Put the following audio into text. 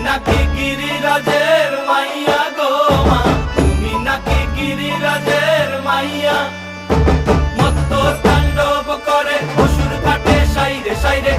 নাকি গিরিরাজের মাইয়া গো মা, তুমি নাকি গিরিরাজের মাইয়া। মত্ত তাণ্ডব করে অসুর কাটে সাইরে সাইরে।